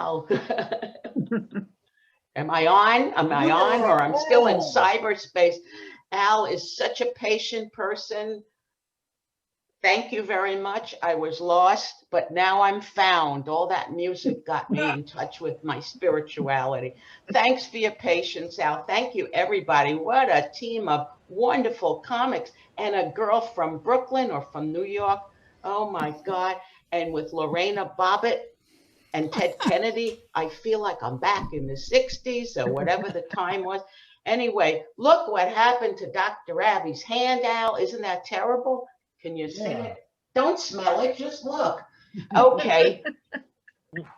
Al. Am I on? Am I on? Or I'm still in cyberspace? Al is such a patient person. Thank you very much. I was lost, but now I'm found. All that music got me in touch with my spirituality. Thanks for your patience, Al. Thank you, everybody. What a team of wonderful comics and a girl from Brooklyn or from New York. Oh my God. And with Lorena Bobbitt and Ted Kennedy, I feel like I'm back in the 60s or whatever the time was. Anyway, look what happened to Dr. Abby's hand, Al. Isn't that terrible? Can you see it? Don't smell it, just look. Okay.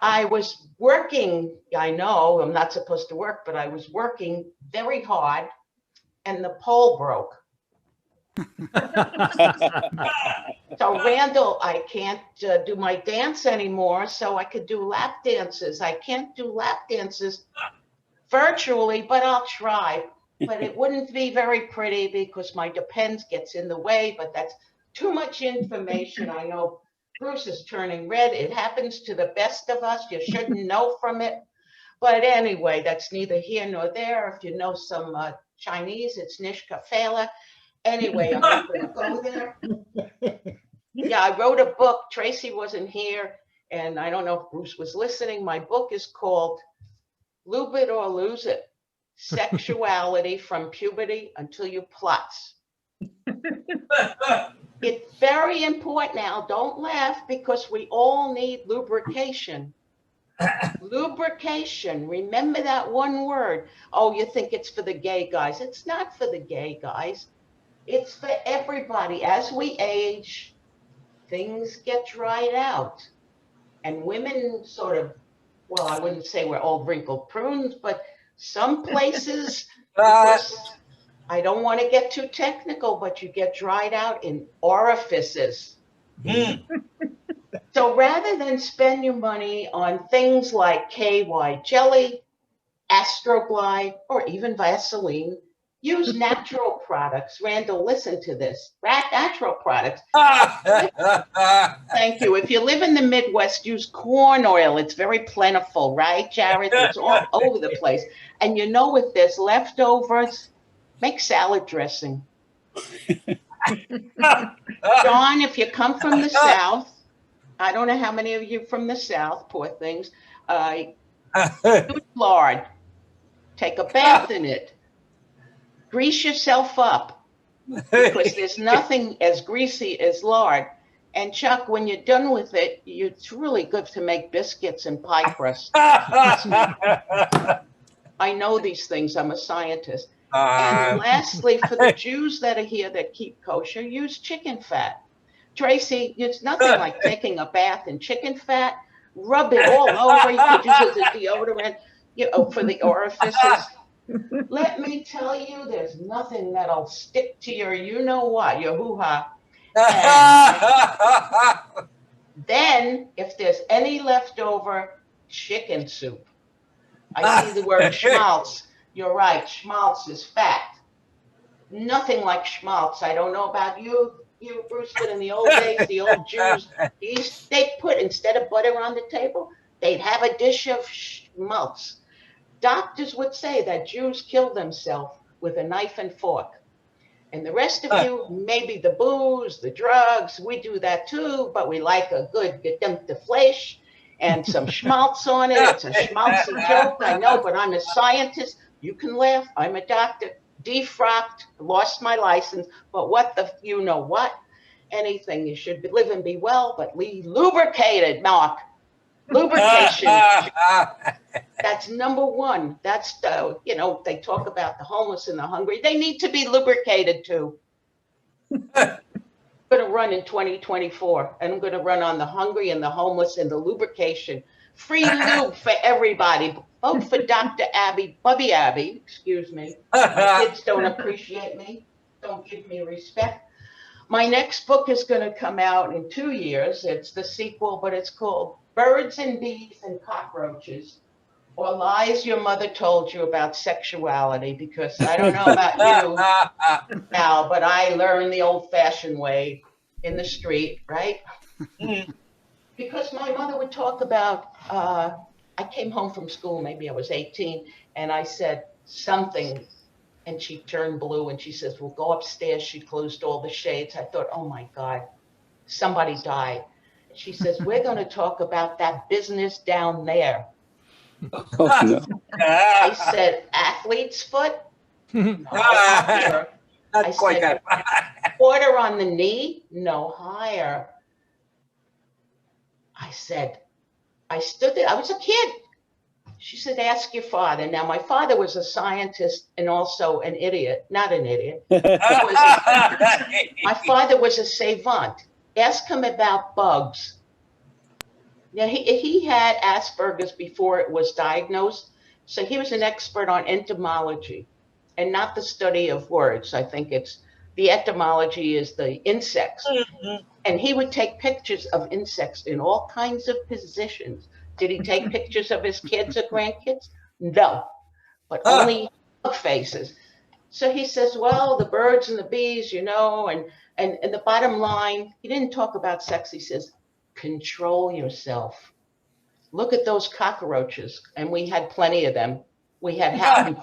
I was working, I know I'm not supposed to work, but I was working very hard and the pole broke. So Randall, I can't do my dance anymore, so I could do lap dances. I can't do lap dances virtually, but I'll try. But it wouldn't be very pretty because my Depends gets in the way, but that's too much information. I know Bruce is turning red. It happens to the best of us. You shouldn't know from it. But anyway, that's neither here nor there. If you know some Chinese, it's Nishka Fela. Anyway, I'm not going to go there. Yeah, I wrote a book. Tracy wasn't here, and I don't know if Bruce was listening. My book is called Lube It or Lose It, Sexuality from Puberty Until You Plutz. It's very important now. Don't laugh because we all need lubrication. Lubrication. Remember that one word. Oh, you think it's for the gay guys. It's not for the gay guys. It's for everybody. As we age, things get dried out. And women sort of, well, I wouldn't say we're all wrinkled prunes, but some places, because I don't want to get too technical, but you get dried out in orifices. So rather than spend your money on things like KY jelly, Astroglide, or even Vaseline, use natural products. Randall, listen to this. Natural products. Thank you. If you live in the Midwest, use corn oil. It's very plentiful, right, Jared? It's all over the place. And you know, if there's leftovers, make salad dressing. John, if you come from the South, I don't know how many of you from the South, poor things, use lard. Take a bath in it. Grease yourself up because there's nothing as greasy as lard. And Chuck, when you're done with it, it's really good to make biscuits and pie crust. I know these things. I'm a scientist. And lastly, for the Jews that are here that keep kosher, use chicken fat. Tracy, it's nothing like taking a bath in chicken fat. Rub it all over. You could use it as a deodorant, you know, for the orifices. Let me tell you, there's nothing that'll stick to your you-know-what, your hoo-ha. Then, if there's any leftover, chicken soup. I see the word schmaltz. You're right, schmaltz is fat. Nothing like schmaltz. I don't know about you, Bruce, but in the old days, the old Jews, they put, instead of butter on the table, they'd have a dish of schmaltz. Doctors would say that Jews killed themselves with a knife and fork. And the rest of you, maybe the booze, the drugs, we do that too, but we like a good gedempte flesh and some schmaltz on it. It's a schmaltzy joke, I know, but I'm a scientist. You can laugh, I'm a doctor. Defrocked, lost my license, but what the, you know what? Anything, you should live and be well, but lubricated, Mark. Lubrication. That's number one. That's the, you know, they talk about the homeless and the hungry. They need to be lubricated too. I'm going to run in 2024, and I'm going to run on the hungry and the homeless and the lubrication. Free lube for everybody. Vote for Dr. Abby, Bubby Abby, excuse me. My kids don't appreciate me, don't give me respect. My next book is going to come out in 2 years. It's the sequel, but it's called Birds and Bees and Cockroaches, or Lies Your Mother Told You About Sexuality, because I don't know about you now, but I learned the old-fashioned way in the street, right? Because my mother would talk about I came home from school, maybe I was 18, and I said something, and she turned blue and she says, "We'll go upstairs." She closed all the shades. I thought, oh my God, somebody died. She says, "We're going to talk about that business down there." Oh, no. I said, "Athlete's foot?" No, higher. I Not quite said, that. "Quarter on the knee?" No, higher. I said, I stood there. I was a kid. She said, "Ask your father." Now, my father was a scientist and also an idiot. Not an idiot. My father was a savant. Ask him about bugs. Now, he had Asperger's before it was diagnosed. So he was an expert on entomology and not the study of words. I think it's the etymology is the insects. And he would take pictures of insects in all kinds of positions. Did he take pictures of his kids or grandkids? No, but only faces. So he says, well, the birds and the bees, you know, and the bottom line, he didn't talk about sex. He says, control yourself. Look at those cockroaches. And we had plenty of them. We had hot and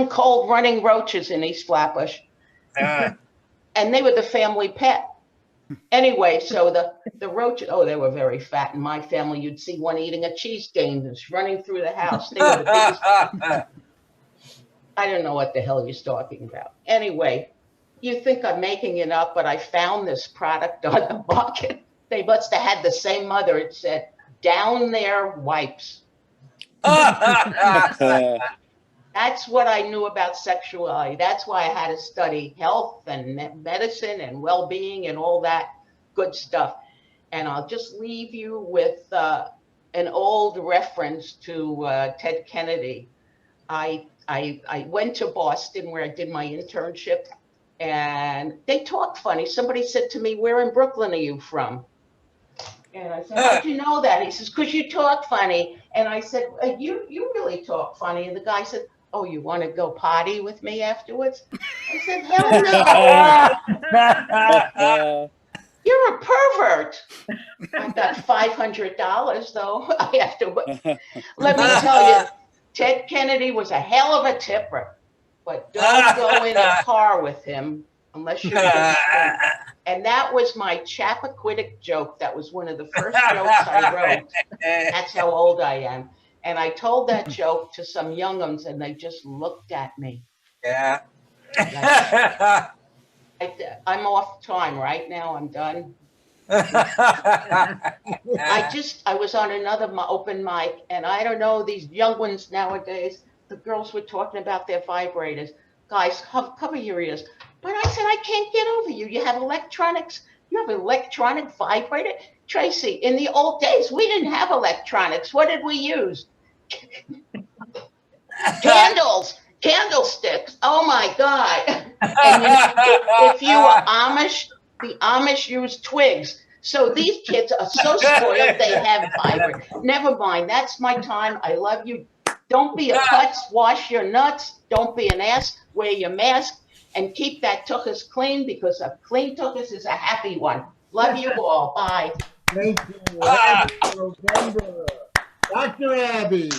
cold running roaches in East Flatbush. And they were the family pet. Anyway, so the roaches, oh, they were very fat. In my family, you'd see one eating a cheese game that's running through the house. They were the biggest. I don't know what the hell he's talking about. Anyway, you think I'm making it up, but I found this product on the market. They must have had the same mother. It said, down there wipes. That's what I knew about sexuality. That's why I had to study health and medicine and well-being and all that good stuff. And I'll just leave you with an old reference to Ted Kennedy. I went to Boston where I did my internship, and they talk funny. Somebody said to me, "Where in Brooklyn are you from?" And I said, "How'd you know that?" He says, "Because you talk funny." And I said, you really talk funny." And the guy said, "Oh, you want to go potty with me afterwards?" I said, "Hell no." You're a pervert. I got $500 though. I have to. Let me tell you, Ted Kennedy was a hell of a tipper, but don't go in a car with him unless you're And that was my Chappaquiddick joke. That was one of the first jokes I wrote. That's how old I am. And I told that joke to some young'uns, and they just looked at me. Yeah. I'm off time right now. I'm done. I was on another open mic, and I don't know, these young ones nowadays, the girls were talking about their vibrators. Guys, cover your ears. But I said, I can't get over you. You have electronics. You have an electronic vibrator? Tracy, in the old days, we didn't have electronics. What did we use? Candles, candlesticks. Oh my God. And you know, if you were Amish, the Amish use twigs. So these kids are so spoiled, they have vibrate. Never mind. That's my time. I love you. Don't be a putz. Wash your nuts. Don't be an ass. Wear your mask. And keep that tuchus clean, because a clean tuchus is a happy one. Love you all. Bye. Thank you. Happy November. Dr. Abby.